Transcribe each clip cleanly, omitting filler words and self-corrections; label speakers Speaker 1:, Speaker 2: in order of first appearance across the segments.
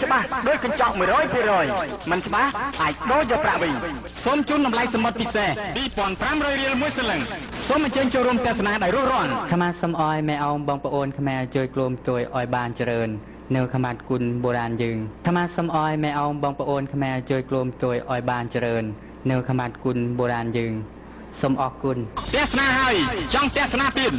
Speaker 1: ច្បាស់ដូចកញ្ចក់100%មិនច្បាស់អាចដូរយកប្រាក់វិញសូមជូនតម្លៃសមុទ្រពិសេស 2,500 រៀលមួយសន្លឹងសូមអញ្ជើញចូលរួមទស្សនាដោយរស់រានខ្មែរសូមអោយម៉ែអោងបងប្អូនខ្មែរជួយក្លូមជួយឲ្យបានเจริญនៅខមាត់គុណបុរាណយើងខ្មែរសូមអោយម៉ែអោងបងប្អូនខ្មែរជួយក្លូមជួយឲ្យបានเจริญនៅខមាត់គុណបុរាណយើងសូមអរគុណទស្សនាហើយចង់ទស្សនាទៀត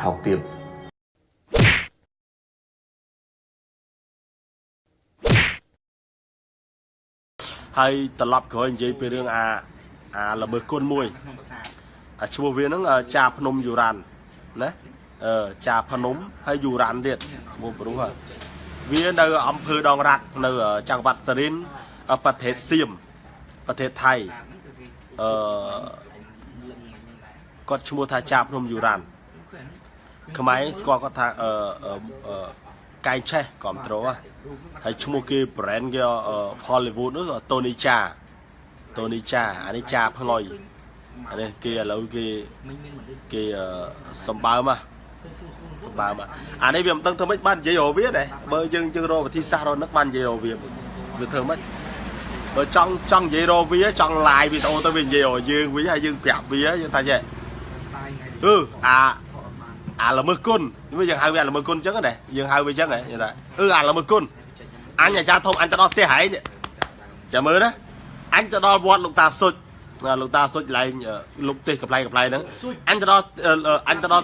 Speaker 2: ថោកទៀតហើយត្រឡប់ក្រោយនិយាយពីរឿងអាល្មើសគុណមួយឈ្មោះវាហ្នឹងចាភ្នំយូរ៉ាន់ណាចាភ្នំហើយយូរ៉ាន់ទៀតឈ្មោះព្រោះវានៅអំភើដងរ៉ាត់នៅចង្វាក់សារិនប្រទេសសៀមប្រទេសថៃគាត់ឈ្មោះថាចាភ្នំយូរ៉ាន់ខ្មែរស្គាល់គាត់ថាកែងឆេះគ្រប់ត្រូហើយឈ្មោះគេ brand គេ Hollywood នោះតូនីចាអានេះចាផ្ងុយអានេះគេឥឡូវគេសម្បើមអានេះវាមិនដឹងធ្វើម៉េចបាននិយាយរវាដែរបើយើងរកវិធីសាស្ត្ររនឹកបាននិយាយរវាធ្វើម៉េចបើចង់និយាយរវាចង់ live វីដេអូទៅវានិយាយរយើងវិញហើយយើងប្រាប់វាយើងថាចេះអាល្មើសគុណវាយើងហៅវាល្មើសគុណអញ្ចឹងណាយើងហៅវាអញ្ចឹងហ៎យើងថាអាល្មើសគុណអញអាចារ្យធំអញទៅដល់ផ្ទះហែងចាំមើលណាអញទៅដល់វត្តលោកតាសុចឡើងលោកទេសកំ pl ហ្នឹងអញទៅដល់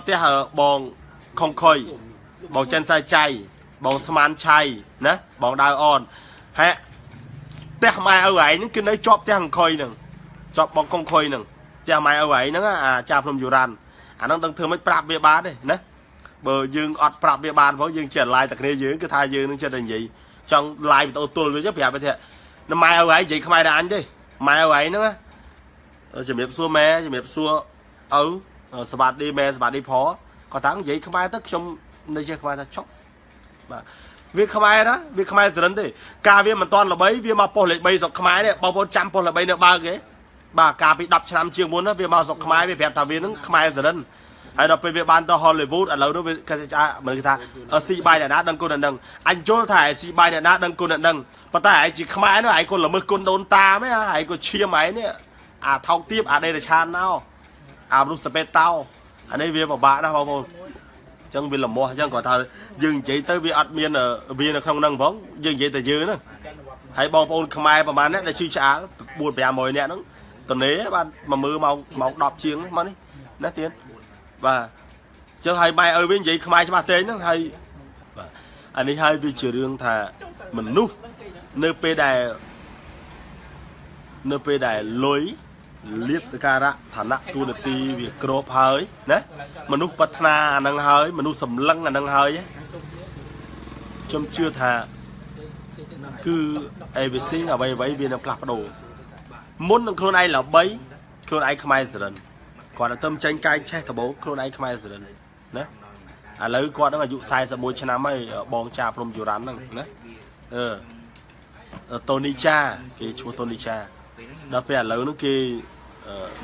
Speaker 2: ផ្ទះបងខុងខុយបងចិនសាយចៃបងស្មានឆៃណាបងដាវអនហេផ្ទះម៉ែឪឯងហ្នឹងគឺនៅជាប់ផ្ទះខុងខុយហ្នឹងជាប់បងខុងខុយហ្នឹងផ្ទះម៉ែឪឯងហ្នឹងអាចាភ្នំយូរ៉ាន់អាហ្នឹងដឹងធ្វើមិនប្រាប់វាបានទេណាបើយើងអត់ប្រាប់វាបានផងយើងចេះ live តែគ្នាយើងគឺថាយើងនឹងចេះតែនិយាយចង់ live វីដេអូទល់វាចឹងប្រាប់វាថាម៉ែឪឯងនិយាយខ្មែរដល់អញទេម៉ែឪឯងហ្នឹងជំរាបសួរម៉ែជំរាបសួរឪសวัสดีម៉ែសวัสดีផគាត់ថានិយាយខ្មែរទៅខ្ញុំនៅចេះខ្មែរថាចុកបាទវាខ្មែរណាវាខ្មែរសរិនទេការវាមិនតាន់ល្បីវាមកប៉ុស្តិ៍លេខ3ស្រុកខ្មែរទេបងប្អូនចាំប៉ុស្តិ៍លេខ3នៅបើគេបាទកាលពី10ឆ្នាំជាងមុនវាមកស្រុកខ្មែរវាប្រាប់ថាវានឹងខ្មែរសរិនហើយដល់ពេលវាបានទៅ Hollywood ឥឡូវនោះវាគេថាស៊ីបាយអ្នកណាដឹងគុណអ្នកហ្នឹងអញយល់ថាស៊ីបាយអ្នកណាដឹងគុណអ្នកហ្នឹងប៉ុន្តែឯងជាខ្មែរនោះឯងគាត់ល្មើសគុណដូនតាហ្មងឯងគាត់ឈាមឯងនេះអាថោកទៀបអាដេរឆានណោអាមនុស្សសពេតតោអានេះវាពិបាកណាស់បងប្អូនអញ្ចឹងវាលំមាស់អញ្ចឹងគាត់ថាយើងនិយាយទៅវាអត់មានវានៅក្នុងហ្នឹងផងយើងនិយាយតែយើងហ្នឹងហើយបងប្អូនខ្មែរប្រហែលអ្នកដែលឈឺឆ្អាល 4-500 នាក់ហ្នឹងតនេបានមកមើលម៉ោង10ជាងមកនេះណាទៀតបាទអញ្ចឹងហើយម៉ែឪវិញនិយាយខ្មែរច្បាស់ទេហ្នឹងហើយបាទអានេះហើយវាជារឿងថាមនុស្សនៅពេលដែលលុយលៀបសការៈឋានៈទូនាទីវាក្របហើយណាមនុស្សប្រាថ្នាអាហ្នឹងហើយមនុស្សសម្លឹងអាហ្នឹងហើយខ្ញុំជឿថាគឺ everything អ្វីវានឹងផ្លាស់ប្ដូរមុននឹងខ្លួនឯងល្បីខ្លួនឯងខ្មែរសរិនគាត់ទៅចេញកាយឆេះដបោខ្លួនឯងខ្មែរសរិនណាឥឡូវគាត់នឹងអាយុ41ឆ្នាំហើយបងចាព្រំយូរ៉ាន់ហ្នឹងណាតូនីចាគេឈ្មោះតូនីចាដល់ពេលឥឡូវហ្នឹងគេ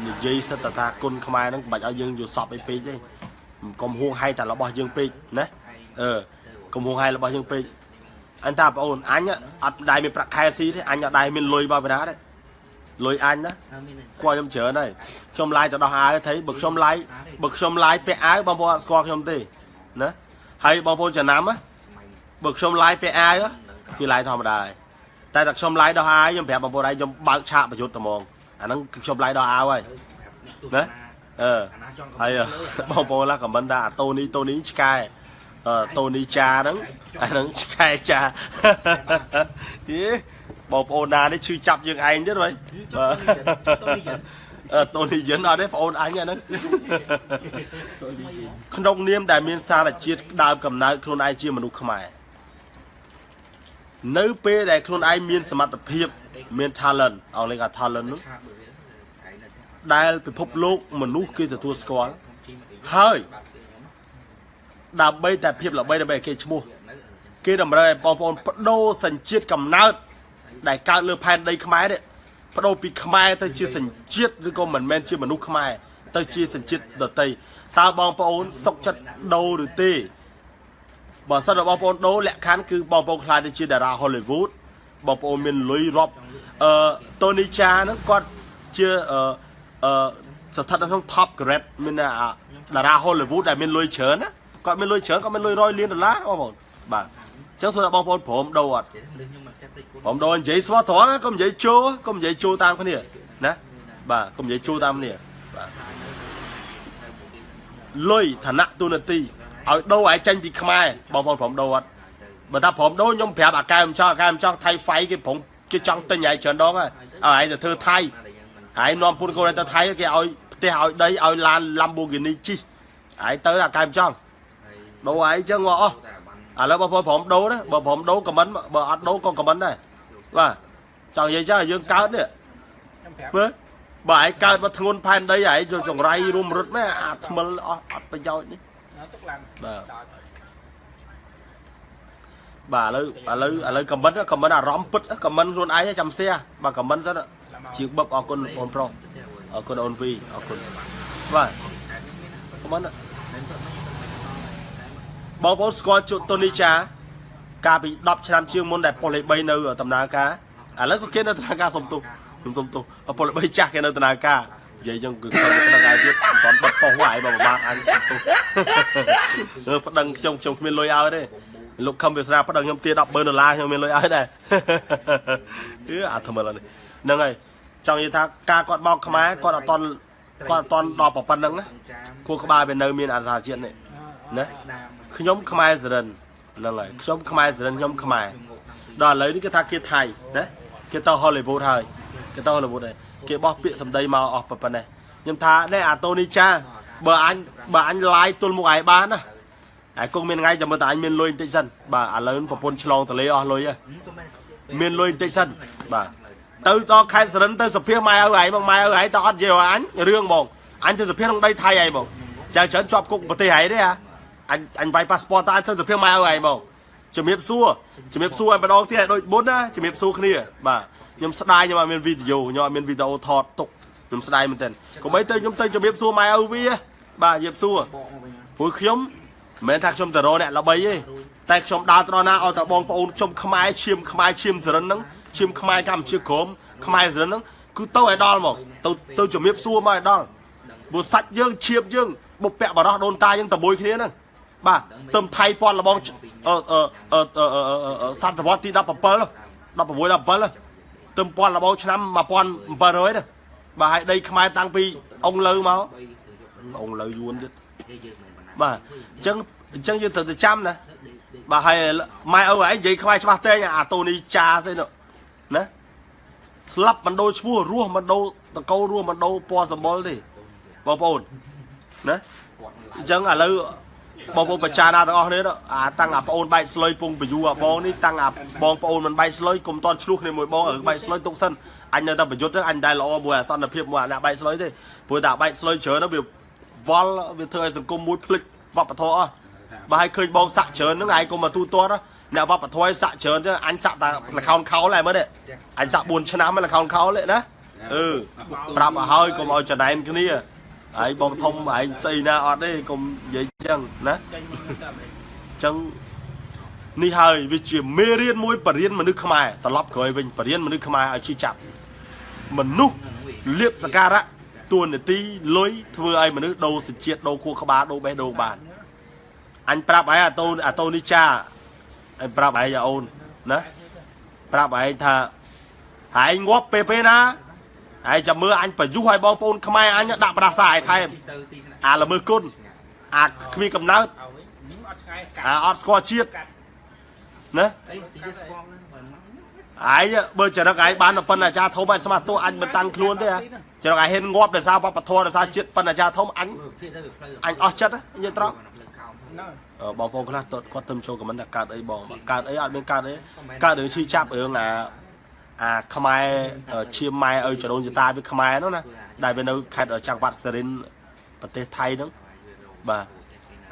Speaker 2: និយាយសិតថាគុណខ្មែរហ្នឹងមិនបាច់ឲ្យយើងយល់សពអីពេកទេកុំហួងហែងតែរបស់យើងពេកណាកុំហួងហែងរបស់យើងពេកអញថាបងអូនអញអត់ដែរមានប្រាក់ខែស៊ីទេអញអត់ដែរមានលុយមកពីណាទេលុយអញណាគាត់ខ្ញុំច្រើនហើយខ្ញុំឡាយទៅដោះអាវថៃបើខ្ញុំឡាយពាក់អាវបងប្អូនអត់ស្គាល់ខ្ញុំទេណាហើយបងប្អូនចំណាំបើខ្ញុំឡាយពាក់អាវគឺឡាយធម្មតាហើយតែខ្ញុំឡាយដោះអាវខ្ញុំប្រាប់បងប្អូនហើយខ្ញុំបើកឆាកប្រយុទ្ធតែហ្មងអាហ្នឹងគឺខ្ញុំឡាយដោះអាវហើយណាហើយបងប្អូនឡាខមមិនថាតូនីឆ្កែតូនីចាហ្នឹងអាហ្នឹងឆ្កែចាយេបងប្អូនណានេះឈឺចាប់យើងឯងទៀតហ៎តូនីយិនអត់ទេបងអូនអញអាហ្នឹងក្នុងនាមដែលមានសារជាតិដើមកំណើតខ្លួនឯងជាមនុស្សខ្មែរនៅពេលដែលខ្លួនឯងមានសមត្ថភាពមាន talent អង់គ្លេសថា talent នោះដែលពិភពលោកមនុស្សគេទទួលស្គាល់ហើយដើម្បីតែភាពល្បីដើម្បីគេឈ្មោះ kia đầm rồi bong bóng đô sành chiết cầm nát đại cao lừa pan đây khmai đấy đô bị khmai tới chia sành chiếtឬក៏មិនមែនជាមនុស្សខ្មែរទៅជាសញ្ជាតិដតីតើបងប្អូនសុកចិត្តដូរឬទេបើសិនបងប្អូនដូរលក្ខខណ្ឌគឺបងប្អូនខ្លាចទៅជាតារា Hollywood បងប្អូនមានលុយរាប់តូនីចាហ្នឹងគាត់ជាស្ថិតនៅក្នុង top grade មានតារា Hollywood ដែលមានលុយច្រើនណាគាត់មានលុយច្រើនគាត់មានលុយ100 លានដុល្លារបងប្អូនបាទអញ្ចឹងសូមបងប្អូនព្រមដូរអត់ព្រមដូរនិយាយស្មោះត្រង់កុំនិយាយចូលតាមគ្នាណាបាទកុំនិយាយចូលតាមគ្នាបាទលុយឋានៈទូនាទីឲ្យដូរឲ្យចាញ់ពីខ្មែរបងប្អូនព្រមដូរអត់បើថាព្រមដូរខ្ញុំប្រាប់អាកែមិនចង់ថៃហ្វៃគេព្រមគេចង់ទិញឲ្យច្រើនដងហើយឲ្យឯងទៅធ្វើថៃហើយនាំពូនកូនទៅថៃគេឲ្យផ្ទះឲ្យដីឲ្យឡាន Lamborghini ជិះហើយទៅអាកែមិនចង់ដូរឲ្យអញ្ចឹងអស់ឥឡូវបងប្អូនព្រមដូរណាបើព្រមដូរខមមិនបើអត់ដូរក៏ខមមិនដែរបាទចង់និយាយចឹងយើងកើតនេះមើលបើឯងកើតមកធ្ងន់ផែនដីឯងចង្រៃរួមរត់មែនអាថ្មិលអស់អត់ប្រយោជន៍នេះបាទឥឡូវខមមិនអារម្មណ៍ពិតខមមិនខ្លួនឯងចាំសៀបាទខមមិនសិនជាងបឹបអរគុណបងប្រុសអរគុណអូនវីអរគុណបាទខមមិនបងប្អូនស្គាល់ជូតូនីចាកាលពី10ឆ្នាំជាងមុនដែលប៉ុលលេ3នៅដំណើរការឥឡូវក៏គេនៅដំណើរការសុំទោសប៉ុលលេ3ចាស់គេនៅដំណើរការនិយាយចឹងគឺខំដំណើរទៀតមិនទាន់បិទប៉ុស្តិ៍វាយបើបាក់អញសុំទោសប្តឹងខ្ញុំគ្មានលុយឲ្យទេលោកខំវាស្រាប្តឹងខ្ញុំទា$10,000ខ្ញុំមានលុយឲ្យដែរគឺអាថ្មិលហ្នឹងហើយចង់និយាយថាការគាត់មកខ្មែរគាត់អត់តន់ដល់ប៉ុណ្្នឹងណាគួរក្បាលវានៅមានអន្តរជាតិនេះណាខ្ញុំខ្មែរសរិនហ្នឹងហើយខ្ញុំខ្មែរសរិនខ្ញុំខ្មែរដល់ឥឡូវនេះគេថាគេថៃណាគេទៅ Hollywood ហើយគេទៅ Hollywood ហើយគេបោះពាក្យសម្ដីមកអស់ប៉ុណ្ណេះខ្ញុំថានេះអាតូនីចាបើអញ live ទល់មុខឯងបានណាហើយគង់មានថ្ងៃចាំមើលតែអញមានលុយបន្តិចសិនបាទឥឡូវប្រពន្ធឆ្លងទលេអស់លុយហើយមានលុយបន្តិចសិនបាទទៅដល់ខេត្តសរិនទៅសភាម៉ែឪឯងមកម៉ែឪឯងតើអត់និយាយឲ្យអញរឿងហ្មងអញទៅសភាក្នុងដីថៃឯងហ្មងចាច្រើនជាប់គុកប្រទេសឯងទេហ៎អញវាយប៉ាសពតតើអញទៅសភាម៉ែឪឯងហ្មងជំរាបសួរឲ្យម្ដងទៀតឲ្យដូចមុនណាជំរាបសួរគ្នាបាទខ្ញុំស្ដាយខ្ញុំអត់មានវីដេអូខ្ញុំអត់មានវីដេអូថតទុកខ្ញុំស្ដាយមែនទែនកុំអីទៅខ្ញុំទៅជំរាបសួរម៉ែឪវាបាទជំរាបសួរព្រោះខ្ញុំមិនមែនថាខ្ញុំទៅរកអ្នកល្បីទេតែខ្ញុំដើរត្រង់ណាឲ្យតែបងប្អូនខ្ញុំខ្មែរឈាមសរិនហ្នឹងឈាមខ្មែរកម្ពុជាក្រមខ្មែរសរិនហ្នឹងគឺទៅឲ្យដល់ហ្មងទៅជំរាបសួរមកឲ្យដល់ព្រោះសាច់យើងឈាមយើងបុព្វបរោះដូនតាយើងតែមួយគ្នាហ្នឹងបាទទឹមថៃពាន់លបងសតវត្សទី17 16 17ទឹមពាន់លបងឆ្នាំ1700ណាបាទហើយដីខ្មែរតាំងពីអង្គលើមកអង្គលើយួនទៀតបាទអញ្ចឹងយើងត្រូវទៅចាំណាបាទហើយម៉ែឪឯងនិយាយខ្មែរច្បាស់ទេអាតូនីចាស្អីនោះណាស្លាប់មិនដូរឈ្មោះរស់មិនដូរតកោរស់មិនដូរពណ៌សម្បុរទេបងប្អូនណាអញ្ចឹងឥឡូវបងប្អូនបច្ចាណាទាំងអស់គ្នាអាតាំងអាប្អូនបែកស្លុយពងបយូអាបងនេះតាំងអាបងប្អូនមិនបែកស្លុយកុំតន់ឆ្លោះគ្នាមួយបងបែកស្លុយទុកសិនអញនៅតែប្រយុទ្ធអញតែល្អមួយអាសន្តិភាពមួយអាអ្នកបែកស្លុយទេព្រោះតែបែកស្លុយច្រើនវាវល់វាធ្វើឲ្យសង្គមមួយភ្លេចវប្បធម៌អស់បើឲ្យឃើញបងសាក់ច្រើនហ្នឹងឯងកុំមកទូទាត់អ្នកវប្បធម៌សាក់ច្រើនទេអញសាក់តែលខោនខោលហើយមើលនេះអញសាក់4ឆ្នាំលខោនខោលទេណាប្រាប់ឲ្យហើយកុំឲ្យចំណែនគ្នាហើយបងធំឯងស្អីណាអត់ទេកុំនិយាយចឹងណាចឹងនេះហើយវាជាមេរៀនមួយបរិញ្ញាមនុស្សខ្មែរត្រឡប់ក្រោយវិញបរិញ្ញាមនុស្សខ្មែរឲ្យជឿចាប់មនុស្សលៀបសការៈទួនាទីលុយធ្វើឲ្យមនុស្សដូរសញ្ជាតិដូរខួរក្បាលដូរបេះដូងបានអញប្រាប់ឯងអាតូនីចាអញប្រាប់ឯងអូនណាប្រាប់ឯងថាហើយងាប់ពេលណាហើយចាំមើលអញប្រយុទ្ធឲ្យបងប្អូនខ្មែរអញដាក់ប្រាសាឲ្យថែមអាល្មើសគុណអាគ្មានកំណើតអាអត់ស្គាល់ជាតិណាឯងបើចរិតឯងបានប៉ុណ្ណាអាចារ្យធំឯងស្មាតទោះអញមិនតាន់ខ្លួនទេចរិតឯងហ៊ានងាប់ដោយសារវប្បធម៌ដោយសារជាតិប៉ុណ្ណាអាចារ្យធំអញអស់ចិត្តនិយាយត្រង់បងប្អូនខ្លះគាត់ទៅចូលខមមិនថាកើតអីបងកើតអីអត់មានកើតអីកើតរឿងឈឺចាប់រឿងអាខ្មែរឈាមម៉ែឲ្យចរូនចតាវាខ្មែរនោះណាដែលវានៅខេត្តចង្វាក់សរិនប្រទេសថៃហ្នឹងបាទ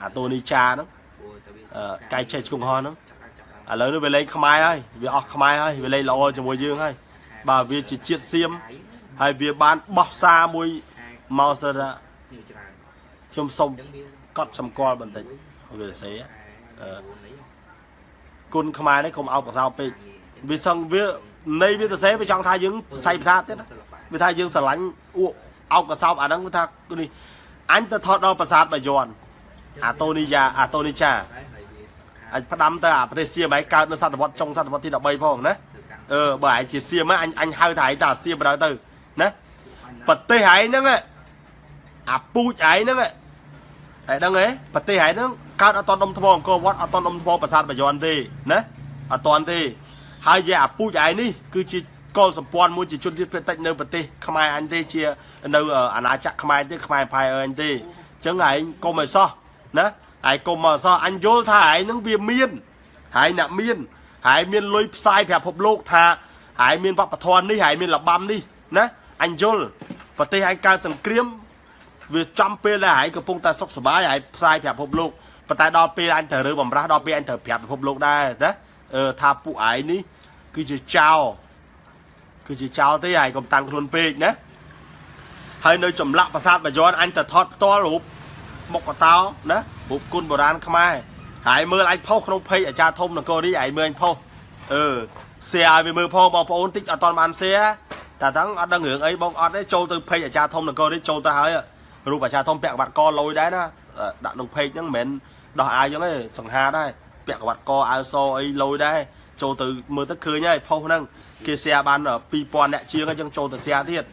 Speaker 2: អាតូនីចាហ្នឹងកាយចេះឆ្កងហោះហ្នឹង à lớn nó về lấy khmai hay về ọt khmai hay về lấy lo cho mùi dương hay bà về chỉ chiết xiêm hay về bán bóc xa mùi mau sơ ra trong sông cắt xăm qua bận tịnh về xế côn khmai đấy không ao cả sao pe vì xong về nay về xế về trong thai dương say xa tết về thai dương sờ lánh ao cả sao à đang thắc đi anh ta thọt đo sát bà giòn Atonia anh phát đâm ta à xia máy cao nó sát vật trong sát vật thì đọc bay phong nè bởi chỉ xia mấy anh hai thải ta xia vào đó từ nè bật tê hải nữa ấy pu ấy nữa ấy đang ấy bật tê hải nữa cao toàn đông thong cô vót toàn đông thong sát bà giòn đi nè toàn thì hai giờ pu ấy ní cứ chỉ con sập quan mua chỉ chôn chỉ tách nơi bật tê không ai anh tê chia nơi ở anh ai chắc không ai tê không ai phải anh tê chẳng ai cô mày so nè ai cô mà so anh vô tha ai những việc miên ai nặng miên ai miên lôi sai phèo hộp lô tha ai miên vặt thon đi ai miên là băm đi nè anh vô và tê anh ca sầm kiếm việc trăm pe là ai cái phong ta sốc sờ bái ai sai phèo hộp lô và tại đó pe anh thở rơi bầm ra đó pe anh thở phèo hộp lô đây đó tha phụ ai ní cứ chỉ chào tới ai còn tăng luôn pe nhé hay nơi chầm lặng và sát và giòn anh thở thọt to lụp một quả táo nè một côn bồ đan khmai hãy mơ anh phô không phê ở cha thông là cô đi hãy mơ anh phô xe về mơ phô bao phô tích ở toàn bàn xe ta thắng ở đang hưởng ấy bông ở đấy châu từ phê ở cha thông là cô đấy châu ta hỏi rồi bà cha thông bẹo bạn co lôi đấy đó đạn đồng phê những mến đỏ ai giống ấy sòng hà đây bẹo bạn co ai so ấy lôi đây châu từ mơ tất khơi nhá phô năng kia xe bán ở pipon nè chia cái chân châu từ xe thiệt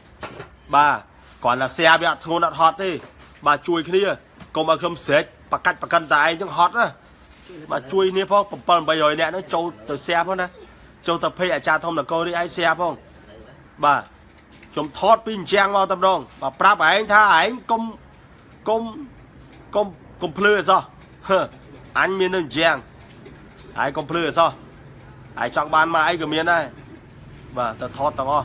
Speaker 2: ba còn là xe bị thôn đặt hot đi bà chui cái kia còn mà không xếp bà cắt tại những hot á bà chui nè phong bầm bây giờ nè nó châu từ xe phong nè châu tập phê ở cha thông là cô đi ai xe phong bà chúng thoát pin trang vào tâm đông bà prap anh tha anh công plư sao anh miền đường trang ai công plư sao ai trong ban mà ai của miền đây và tao thoát tao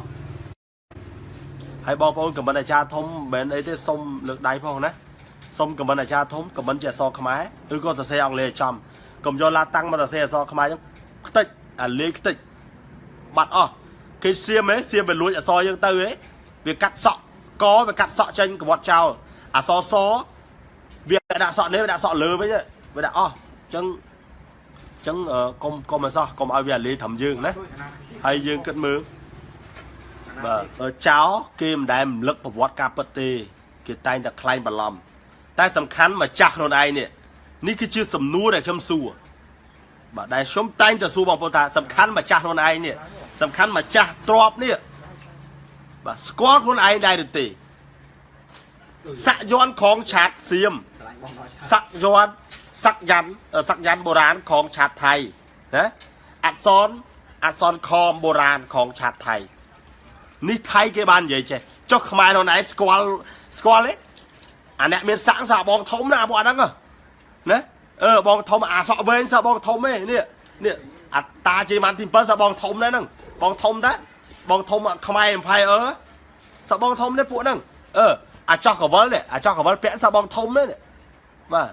Speaker 2: hay bom ôn cầm bên này cha thông bên ấy tới sông lược đáy phong nè sông cầm bên này cha thông cầm bên chè so khmái tôi có xe ông lê chầm cầm do la tăng mà xe so khmái tích lê tích bắt cái xiêm ấy xiêm về lúa ở so dương tư ấy việc cắt sọ có về cắt sọ trên của bọn trào so việc đã sọ nếu đã sọ lừa với chứ với đã chân con mà sao con ai về lê thẩm dương đấy hay dương cất mưa cháu kim đam lực của vót cà phê cái tay đã khai bật lòng tay sầm khăn mà chặt rồi này nè ní cái chưa sầm núa để châm xù bà đây sống tayจะสู้bằng phô ta sầm khăn mà chặt rồi này nè sầm khăn mà chặt trọp nè bà squat rồi này đây được tỷ sắcย้อนของฉาดเสียมsắcย้อนsắcยันโบราณของฉาดไทยนะอักษรคอมโบราณของฉาดไทยนี่ไทยcái bàn vậy chứ cho khmai nó này squat đấy anh em miền sáng sao bong thống nào bọn đó nè bong thống sọ về sao bong thống ấy nè ta chỉ mang tìm bớt sao bong thống đấy nè bong thống đấy bong thống khmai em phải sao bong thống đấy phụ nè cho cả vấn đấy cho cả vấn vẽ sao bong thống đấy và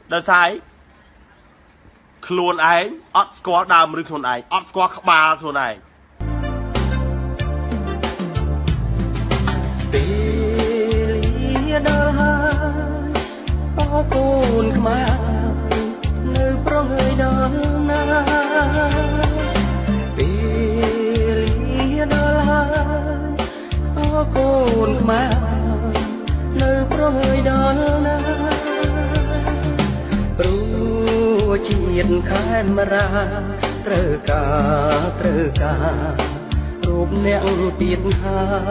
Speaker 2: đời sai khuôn ấy ớt squat đào mới khuôn ấy ớt squat ba khuôn ấy
Speaker 3: côn khmai nơi pro người đó na đó là côn khmai nơi pro người đó na ru chiết khai mà ra trơ cả rụp nẹng tiệt hà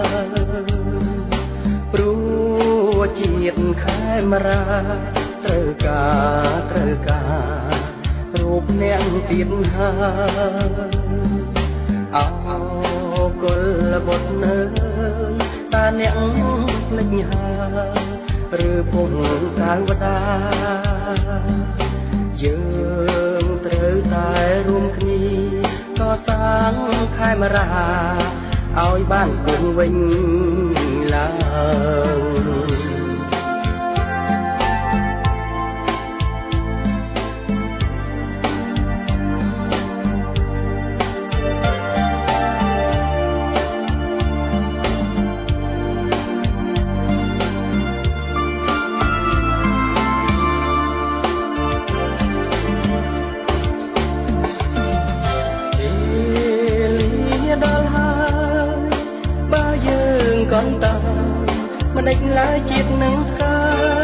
Speaker 3: chiết khai mà ra trơ cả rụp nẹng tiền hà áo col bột nơi ta nẹng lịch hà rư phùng càng vật ta dương trơ tai rùm khni có sáng khai mà ra áo ban cùng vinh là កន្តើមិនដេចឡើយជាតិនឹងស្កា